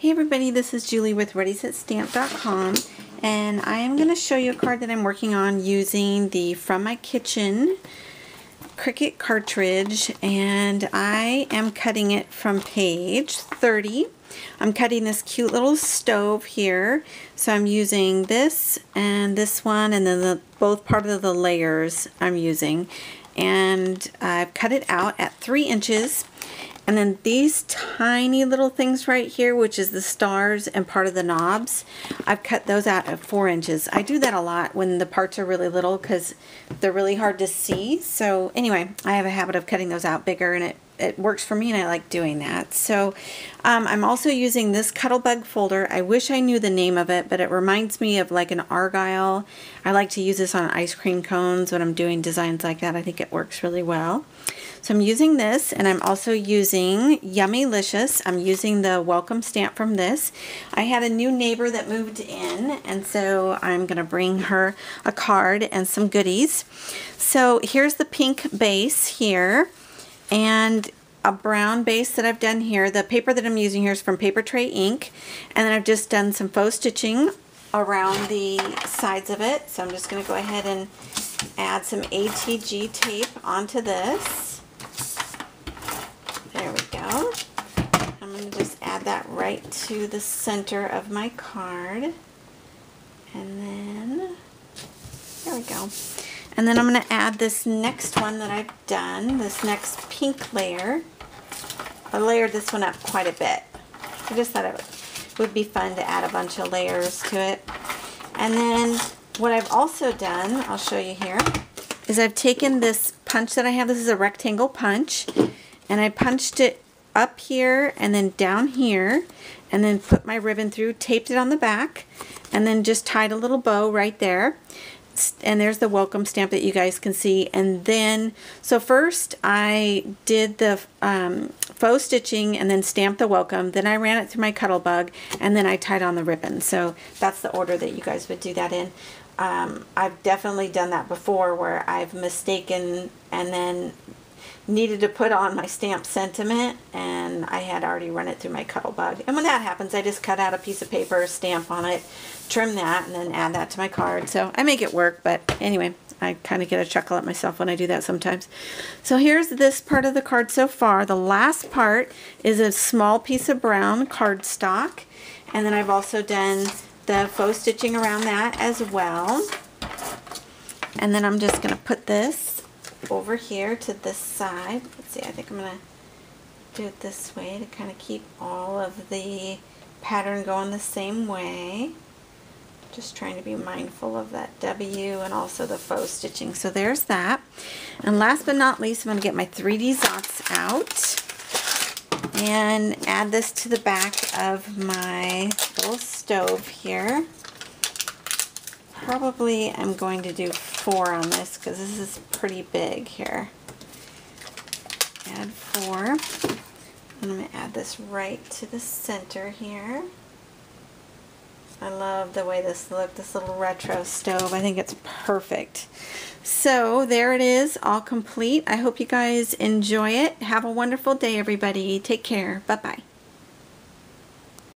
Hey everybody, this is Julie with ReadySetStamp.com, and I am going to show you a card that I'm working on using the From My Kitchen Cricut cartridge, and I am cutting it from page 30. I'm cutting this cute little stove here, so I'm using this and this one, and then both part of the layers I'm using, and I've cut it out at 3 inches. And then these tiny little things right here, which is the stars and part of the knobs, I've cut those out at 4 inches. I do that a lot when the parts are really little because they're really hard to see. So anyway, I have a habit of cutting those out bigger, and it works for me, and I like doing that. So I'm also using this Cuttlebug folder. I wish I knew the name of it, but it reminds me of like an Argyle. I like to use this on ice cream cones when I'm doing designs like that. I think it works really well. So I'm using this, and I'm also using Yummilicious. I'm using the welcome stamp from this. I had a new neighbor that moved in, and so I'm going to bring her a card and some goodies. So here's the pink base here, and a brown base that I've done here. The paper that I'm using here is from Papertrey ink, and then I've just done some faux stitching around the sides of it. So I'm just going to go ahead and add some ATG tape onto this. There we go. I'm going to just add that right to the center of my card. And then, there we go. And then I'm going to add this next one that I've done, this next pink layer. I layered this one up quite a bit. I just thought it would be fun to add a bunch of layers to it. And then what I've also done, I'll show you here, is I've taken this punch that I have. This is a rectangle punch. And I punched it up here and then down here, and then put my ribbon through, taped it on the back, and then just tied a little bow right there. And there's the welcome stamp that you guys can see. And then, so first I did the faux stitching and then stamped the welcome. Then I ran it through my Cuttlebug, and then I tied on the ribbon. So that's the order that you guys would do that in. I've definitely done that before, where I've mistaken and then needed to put on my stamp sentiment, and I had already run it through my Cuttlebug. And when that happens, I just cut out a piece of paper, stamp on it, trim that, and then add that to my card. So I make it work, but anyway, I kind of get a chuckle at myself when I do that sometimes. So here's this part of the card so far. The last part is a small piece of brown cardstock, and then I've also done the faux stitching around that as well. And then I'm just going to put this over here to this side. Let's see, I think I'm going to do it this way to kind of keep all of the pattern going the same way. Just trying to be mindful of that W and also the faux stitching. So there's that. And last but not least, I'm going to get my 3D Zots out and add this to the back of my little stove here. Probably I'm going to do 4 on this because this is pretty big here. Add 4. And I'm going to add this right to the center here. I love the way this looks, this little retro stove. I think it's perfect. So there it is, all complete. I hope you guys enjoy it. Have a wonderful day, everybody. Take care. Bye-bye.